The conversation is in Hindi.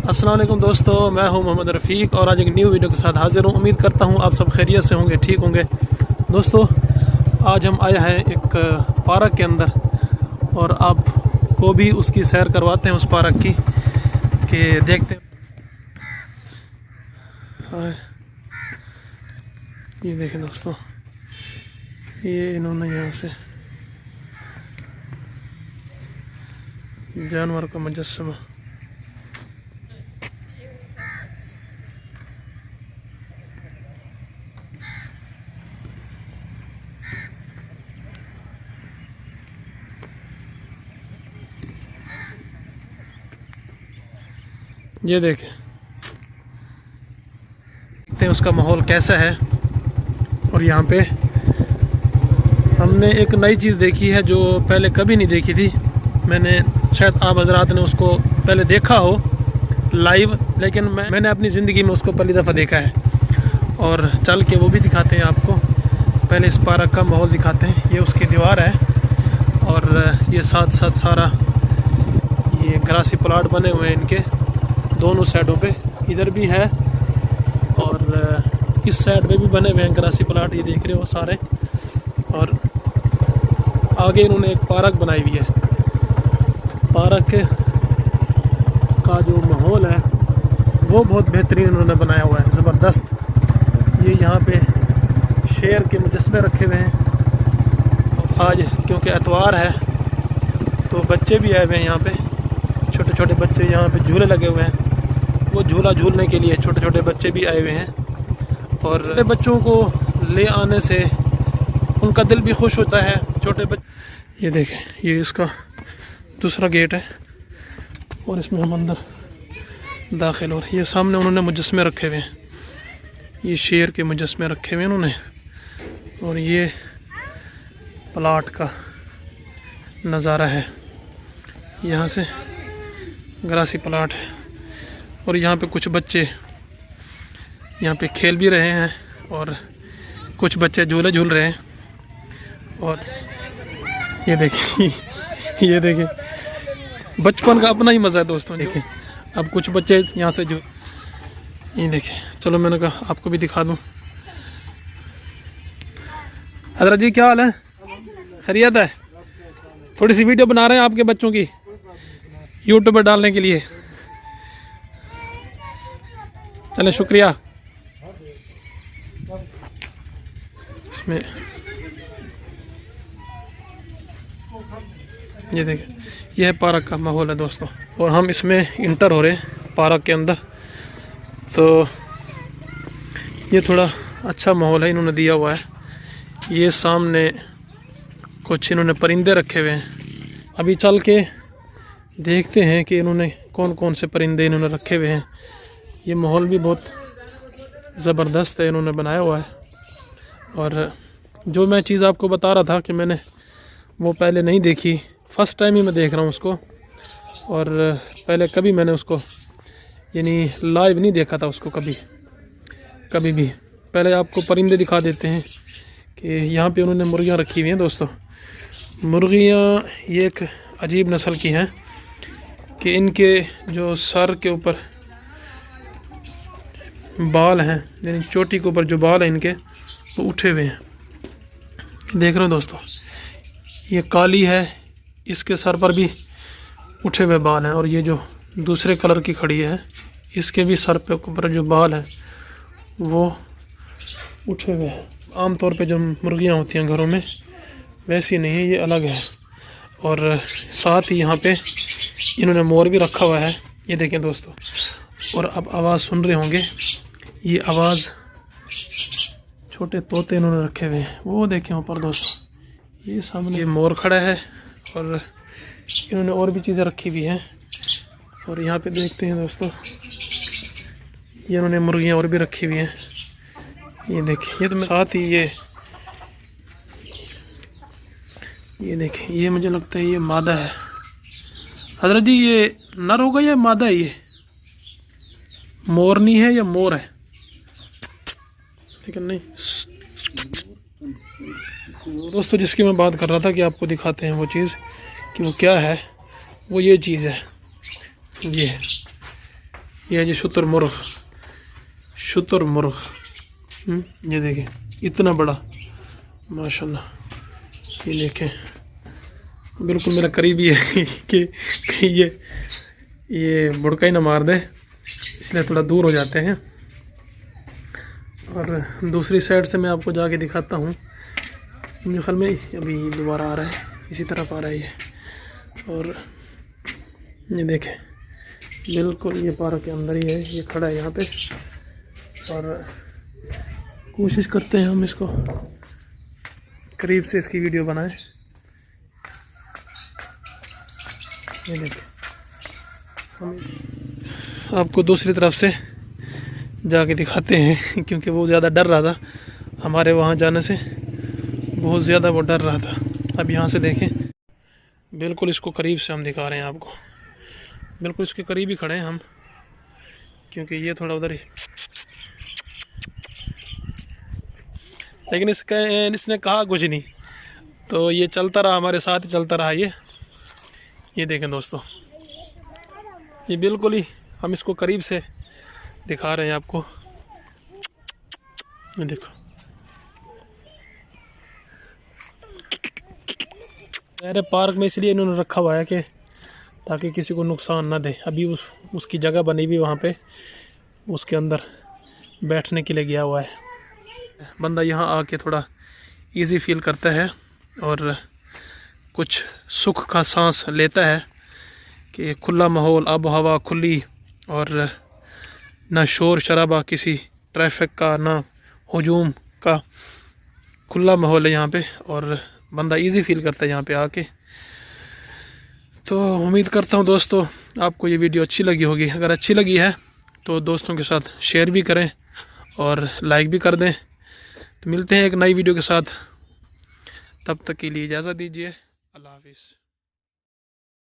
अस्सलाम वालेकुम दोस्तों, मैं हूं मोहम्मद रफ़ीक और आज एक न्यू वीडियो के साथ हाजिर हूं। उम्मीद करता हूं आप सब खैरियत से होंगे, ठीक होंगे। दोस्तों, आज हम आए हैं एक पार्क के अंदर और आपको भी उसकी सैर करवाते हैं, उस पार्क की कि देखते हैं। ये देखें दोस्तों, ये इन्होंने यहाँ से जानवर का मुजस्समा, ये देखें, देखते हैं उसका माहौल कैसा है। और यहाँ पे हमने एक नई चीज़ देखी है जो पहले कभी नहीं देखी थी। मैंने शायद आप हजरात ने उसको पहले देखा हो लाइव, लेकिन मैंने अपनी ज़िंदगी में उसको पहली दफ़ा देखा है। और चल के वो भी दिखाते हैं आपको। पहले इस पार्क का माहौल दिखाते हैं। ये उसकी दीवार है और ये साथ साथ सारा ये ग्रासी प्लाट बने हुए हैं इनके दोनों साइडों पे। इधर भी है और इस साइड पे भी बने हुए हैं ग्रासी प्लाट, ये देख रहे हो सारे। और आगे इन्होंने एक पार्क बनाई हुई है। पार्क का जो माहौल है वो बहुत बेहतरीन इन्होंने बनाया हुआ है, ज़बरदस्त। ये यहाँ पे शेर के मुजस्मे रखे हुए हैं। आज क्योंकि एतवार है तो बच्चे भी आए हुए हैं यहाँ पे, छोटे छोटे बच्चे। यहाँ पे झूले लगे हुए हैं, वो झूला झूलने के लिए छोटे छोटे बच्चे भी आए हुए हैं। और बच्चों को ले आने से उनका दिल भी खुश होता है, छोटे बच्चे। ये देखें, ये इसका दूसरा गेट है और इसमें हम अंदर दाखिल हो रहे हैं। ये सामने उन्होंने मुजस्मे रखे हुए हैं, ये शेर के मुजस्मे रखे हुए हैं उन्होंने। और ये प्लाट का नज़ारा है, यहाँ से ग्रासी प्लाट है। और यहाँ पे कुछ बच्चे यहाँ पे खेल भी रहे हैं और कुछ बच्चे झूले झूल रहे हैं। और ये देखिए, ये देखिए, बचपन का अपना ही मज़ा है दोस्तों। देखिए, अब कुछ बच्चे यहाँ से ये देखें। चलो, मैंने कहा आपको भी दिखा दूँ। हजरत जी, क्या हाल है? खैरियत है? थोड़ी सी वीडियो बना रहे हैं आपके बच्चों की यूट्यूब पर डालने के लिए। चले, शुक्रिया। इसमें ये देखें, यह है पार्क का माहौल है दोस्तों। और हम इसमें इंटर हो रहे हैं पार्क के अंदर। तो ये थोड़ा अच्छा माहौल है इन्होंने दिया हुआ है। ये सामने कुछ इन्होंने परिंदे रखे हुए हैं। अभी चल के देखते हैं कि इन्होंने कौन कौन से परिंदे इन्होंने रखे हुए हैं। ये माहौल भी बहुत ज़बरदस्त है इन्होंने बनाया हुआ है। और जो मैं चीज़ आपको बता रहा था कि मैंने वो पहले नहीं देखी, फ़र्स्ट टाइम ही मैं देख रहा हूँ उसको। और पहले कभी मैंने उसको यानी लाइव नहीं देखा था उसको कभी भी। पहले आपको परिंदे दिखा देते हैं कि यहाँ पे उन्होंने मुर्गियाँ रखी हुई हैं दोस्तों। मुर्गियाँ ये एक अजीब नस्ल की हैं कि इनके जो सर के ऊपर बाल हैं, यानी चोटी के ऊपर जो बाल हैं इनके, वो उठे हुए हैं। देख रहे हो दोस्तों, ये काली है, इसके सर पर भी उठे हुए बाल हैं। और ये जो दूसरे कलर की खड़ी है, इसके भी सर पे ऊपर जो बाल हैं वो उठे हुए हैं। आमतौर पे जो मुर्गियाँ होती हैं घरों में वैसी नहीं है, ये अलग है। और साथ ही यहाँ पे इन्होंने मोर भी रखा हुआ है, ये देखें दोस्तों। और अब आवाज़ सुन रहे होंगे, ये आवाज़ छोटे तोते इन्होंने रखे हुए हैं, वो देखें ऊपर दोस्तों। ये सामने ये मोर खड़ा है और इन्होंने और भी चीज़ें रखी हुई हैं। और यहाँ पे देखते हैं दोस्तों, ये इन्होंने मुर्गियाँ और भी रखी हुई हैं, ये देखिए। ये तो साथ ही ये देखें, ये मुझे लगता है ये मादा है। हजरत जी, ये नर होगा या मादा है? ये मोरनी है या मोर है? लेकिन नहीं दोस्तों, जिसकी मैं बात कर रहा था कि आपको दिखाते हैं वो चीज़ कि वो क्या है, वो ये चीज़ है। ये है, ये है जी शुतुरमुर्ग। ये देखें इतना बड़ा माशाल्लाह। ये देखें बिल्कुल मेरा करीबी है कि ये बुड़का ही ना मार दे, इसलिए थोड़ा दूर हो जाते हैं। और दूसरी साइड से मैं आपको जाके दिखाता हूँ। मुझे ख्याल में अभी दोबारा आ रहा है, इसी तरफ आ रहा है ये। और ये देखें बिल्कुल ये पार्क के अंदर ही है, ये खड़ा है यहाँ पे। और कोशिश करते हैं हम इसको करीब से इसकी वीडियो बनाएं। ये देखें हम आपको दूसरी तरफ से जाके दिखाते हैं क्योंकि वो ज़्यादा डर रहा था हमारे वहाँ जाने से, बहुत ज़्यादा वो डर रहा था। अब यहाँ से देखें बिल्कुल इसको करीब से हम दिखा रहे हैं आपको, बिल्कुल इसके करीब ही खड़े हैं हम, क्योंकि ये थोड़ा उधर ही। लेकिन इसने कहा कुछ नहीं, तो ये चलता रहा, हमारे साथ ही चलता रहा। ये देखें दोस्तों, ये बिल्कुल ही हम इसको करीब से दिखा रहे हैं आपको। ये देखो मेरे पार्क में इसलिए इन्होंने रखा हुआ है कि ताकि किसी को नुकसान ना दे। अभी उसकी जगह बनी हुई वहाँ पे, उसके अंदर बैठने के लिए गया हुआ है। बंदा यहाँ आके थोड़ा इजी फील करता है और कुछ सुख का सांस लेता है कि खुला माहौल, आब हवा खुली, और ना शोर शराबा किसी ट्रैफिक का, ना हुजूम का, खुला माहौल है यहाँ पे। और बंदा इजी फील करता है यहाँ पे आके। तो उम्मीद करता हूँ दोस्तों आपको ये वीडियो अच्छी लगी होगी। अगर अच्छी लगी है तो दोस्तों के साथ शेयर भी करें और लाइक भी कर दें। तो मिलते हैं एक नई वीडियो के साथ, तब तक के लिए इजाज़त दीजिए। अल्लाह हाफिज़।